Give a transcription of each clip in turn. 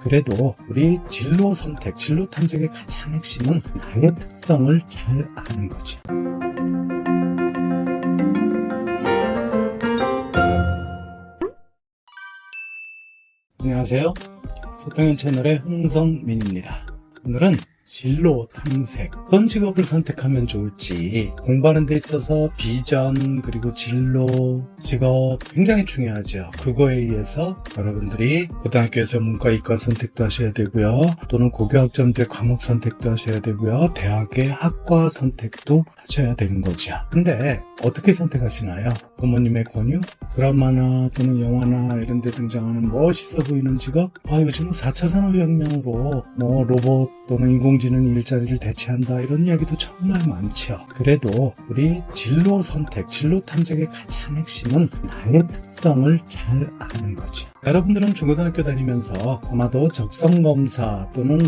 그래도 우리 진로 선택, 진로 탐색의 가장 핵심은 나의 특성을 잘 아는 거죠. 안녕하세요. 소통연 채널의 홍성민입니다. 오늘은 진로 탐색, 어떤 직업을 선택하면 좋을지, 공부하는 데 있어서 비전 그리고 진로, 직업 굉장히 중요하죠. 그거에 의해서 여러분들이 고등학교에서 문과, 이과 선택도 하셔야 되고요, 또는 고교학점제 과목 선택도 하셔야 되고요, 대학의 학과 선택도 하셔야 되는 거죠. 근데 어떻게 선택하시나요? 부모님의 권유? 드라마나 또는 영화나 이런 데 등장하는 멋있어 보이는 직업? 요즘은 4차 산업혁명으로 로봇 또는 인공지능이 일자리를 대체한다, 이런 이야기도 정말 많죠. 그래도 우리 진로 선택, 진로 탐색의 가장 핵심은 나의 특성을 잘 아는 거죠. 여러분들은 중고등학교 다니면서 아마도 적성검사 또는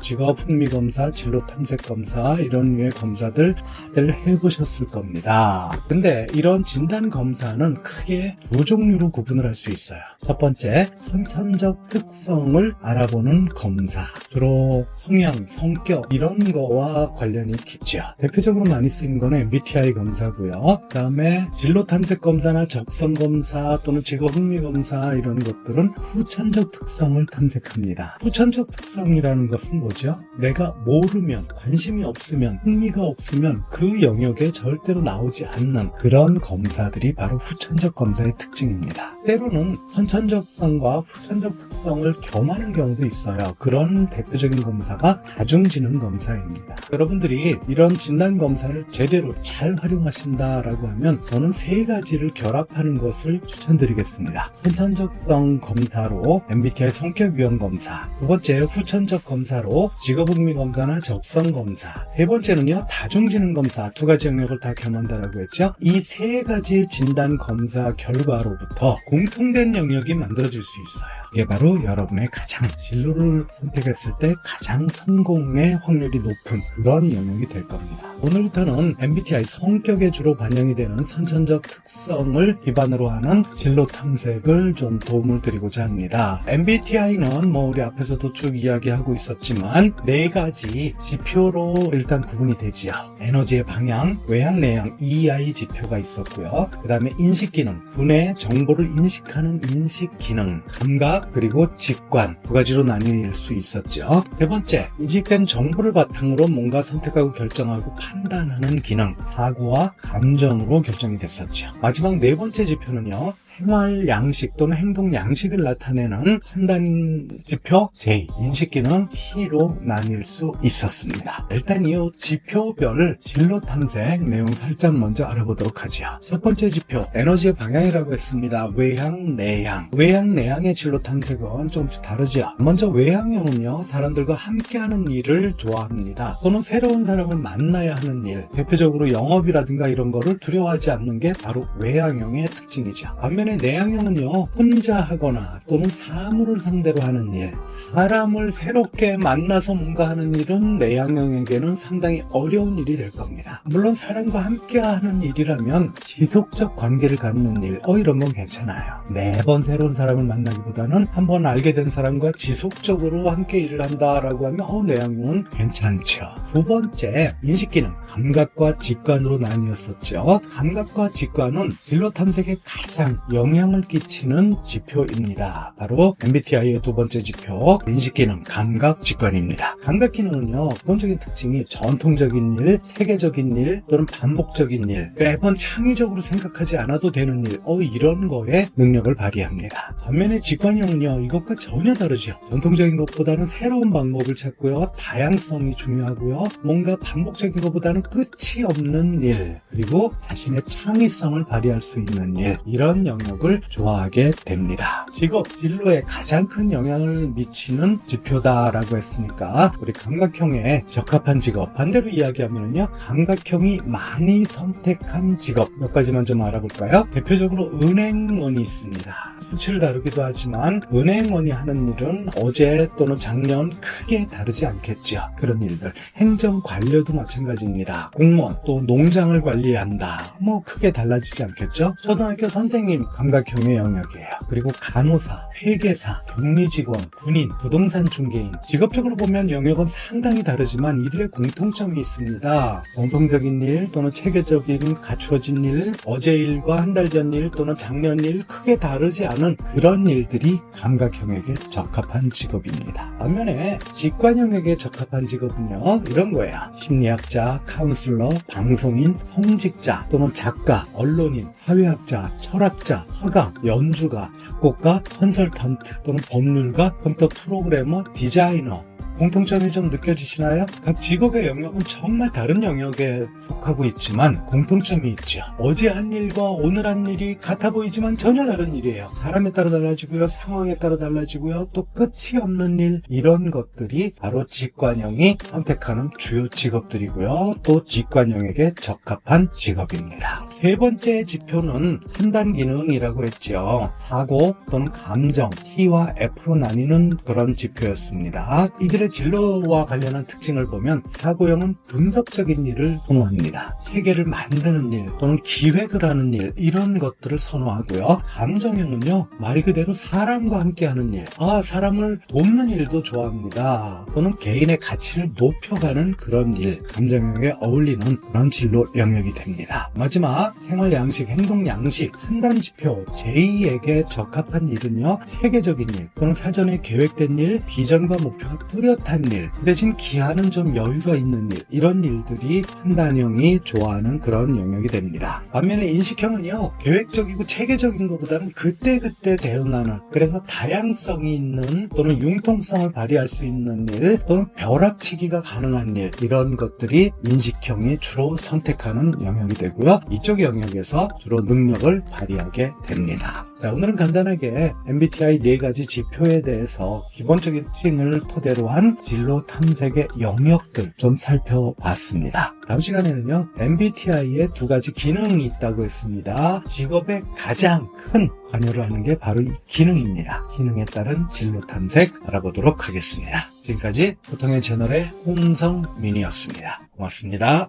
직업 흥미검사, 진로 탐색검사 이런 류의 검사들 다들 해보셨을 겁니다. 근데 이런 진단검사는 크게 두 종류로 구분을 할 수 있어요. 첫 번째, 선천적 특성을 알아보는 검사. 주로 성향, 성격 이런 거와 관련이 깊죠. 대표적으로 많이 쓰인 거는 MBTI 검사고요. 그 다음에 진로 탐색 검사나 적성 검사 또는 직업 흥미 검사 이런 것들은 후천적 특성을 탐색합니다. 후천적 특성이라는 것은 뭐죠? 내가 모르면, 관심이 없으면, 흥미가 없으면 그 영역에 절대로 나오지 않는 그런 검사들이 바로 후천적 검사의 특징입니다. 때로는 선천적성과 후천적 특성을 겸하는 경우도 있어요. 그런 대표적인 검사가 다중지능 검사입니다. 여러분들이 이런 진단 검사를 제대로 잘 활용하신다라고 하면 저는 세 가지를 결합하는 것을 추천드리겠습니다. 선천적성 검사로 MBTI 성격 유형 검사, 두 번째 후천적 검사로 직업 흥미 검사나 적성 검사, 세 번째는요 다중지능 검사, 두 가지 영역을 다 겸한다라고 했죠. 이 세 가지 진단 검사 결과로부터 공통된 영역이 만들어질 수 있어요. 이게 바로 여러분의 가장 진로를 선택했을 때 가장 성공의 확률이 높은 그런 영역이 될 겁니다. 오늘부터는 MBTI 성격에 주로 반영이 되는 선천적 특성을 기반으로 하는 진로 탐색을 좀 도움을 드리고자 합니다. MBTI는 우리 앞에서도 쭉 이야기하고 있었지만 네 가지 지표로 일단 구분이 되지요. 에너지의 방향, 외향, 내향, EI 지표가 있었고요. 그 다음에 인식 기능, 두뇌 정보를 인식하는 인식 기능, 감각, 그리고 직관, 두 가지로 나뉠 수 있었죠. 세 번째, 인식된 정보를 바탕으로 뭔가 선택하고 결정하고 판단하는 기능, 사고와 감정으로 결정이 됐었죠. 마지막 네 번째 지표는요, 생활 양식 또는 행동 양식을 나타내는 판단 지표 J, 인식 기능 T로 나뉠 수 있었습니다. 일단 이 지표별 진로 탐색 내용 살짝 먼저 알아보도록 하죠. 첫 번째 지표, 에너지의 방향이라고 했습니다. 외향, 내향. 외향, 내향의 진로 탐색은 좀 다르죠. 먼저 외향형은요, 사람들과 함께하는 일을 좋아합니다. 또는 새로운 사람을 만나야 하는 일, 대표적으로 영업이라든가 이런 거를 두려워하지 않는 게 바로 외향형의 특징이죠. 반면에 내향형은요, 혼자 하거나 또는 사물을 상대로 하는 일, 사람을 새롭게 만나서 뭔가 하는 일은 내향형에게는 상당히 어려운 일이 될 겁니다. 물론 사람과 함께하는 일이라면 지속적 관계를 갖는 일, 이런 건 괜찮아요. 매번 새로운 사람을 만나기보다는 한번 알게 된 사람과 지속적으로 함께 일을 한다라고 하면 내향형은 괜찮죠. 두 번째, 인식기능, 감각과 직관으로 나뉘었었죠. 감각과 직관은 진로 탐색에 가장 영향을 끼치는 지표입니다. 바로 MBTI의 두 번째 지표, 인식기능, 감각, 직관입니다. 감각기능은요, 기본적인 특징이 전통적인 일, 체계적인 일, 또는 반복적인 일, 매번 창의적으로 생각하지 않아도 되는 일, 이런 거에 능력을 발휘합니다. 반면에 직관형은요, 이것과 전혀 다르죠. 전통적인 것보다는 새로운 방법을 찾고요, 다양성이 중요하고요, 뭔가 반복적인 것보다는 끝이 없는 일, 그리고 자신의 창의성을 발휘할 수 있는 일, 이런 영역을 좋아하게 됩니다. 직업, 진로에 가장 큰 영향을 미치는 지표다라고 했으니까 우리 감각형에 적합한 직업, 반대로 이야기하면요, 감각형이 많이 선택한 직업 몇 가지만 좀 알아볼까요? 대표적으로 은행원이 있습니다. 수치를 다루기도 하지만 은행원이 하는 일은 어제 또는 작년 크게 다르지 않겠죠. 그런 일들. 행정관료도 마찬가지입니다. 공무원, 또 농장을 관리한다. 크게 달라지지 않겠죠. 초등학교 선생님, 감각형의 영역이에요. 그리고 간호사, 회계사, 격리직원, 군인, 부동산 중개인. 직업적으로 보면 영역은 상당히 다르지만 이들의 공통점이 있습니다. 공통적인 일 또는 체계적인 갖추어진 일, 어제 일과 한 달 전 일 또는 작년 일 크게 다르지 않은 그런 일들이 감각형에게 적합한 직업입니다. 반면에 직관형에게 적합한 직업은요, 이런 거예요. 심리학자, 카운슬러, 방송인, 성직자 또는 작가, 언론인, 사회학자, 철학자, 화가, 연주가, 작곡가, 컨설턴트 또는 법률가, 컴퓨터 프로그래머, 디자이너. 공통점이 좀 느껴지시나요? 각 직업의 영역은 정말 다른 영역에 속하고 있지만 공통점이 있죠. 어제 한 일과 오늘 한 일이 같아 보이지만 전혀 다른 일이에요. 사람에 따라 달라지고요. 상황에 따라 달라지고요. 또 끝이 없는 일, 이런 것들이 바로 직관형이 선택하는 주요 직업들이고요. 또 직관형에게 적합한 직업입니다. 세 번째 지표는 판단 기능이라고 했죠. 사고 또는 감정, T와 F로 나뉘는 그런 지표였습니다. 이들의 진로와 관련한 특징을 보면 사고형은 분석적인 일을 선호합니다. 체계를 만드는 일 또는 기획을 하는 일, 이런 것들을 선호하고요. 감정형은요, 말 그대로 사람과 함께하는 일, 사람을 돕는 일도 좋아합니다. 또는 개인의 가치를 높여가는 그런 일, 감정형에 어울리는 그런 진로 영역이 됩니다. 마지막 생활 양식, 행동 양식, 판단 지표 제2에게 적합한 일은요, 체계적인 일 또는 사전에 계획된 일, 비전과 목표가 뚜렷한 일, 대신 기한은 좀 여유가 있는 일, 이런 일들이 판단형이 좋아하는 그런 영역이 됩니다. 반면에 인식형은요, 계획적이고 체계적인 것보다는 그때그때 대응하는, 그래서 다양성이 있는 또는 융통성을 발휘할 수 있는 일 또는 벼락치기가 가능한 일, 이런 것들이 인식형이 주로 선택하는 영역이 되고요. 이쪽 영역에서 주로 능력을 발휘하게 됩니다. 자, 오늘은 간단하게 MBTI 4가지 지표에 대해서 기본적인 특징을 토대로 한 진로 탐색의 영역들 좀 살펴봤습니다. 다음 시간에는요, MBTI에 2가지 기능이 있다고 했습니다. 직업에 가장 큰 관여를 하는 게 바로 이 기능입니다. 기능에 따른 진로 탐색 알아보도록 하겠습니다. 지금까지 보통의 채널의 홍성민이었습니다. 고맙습니다.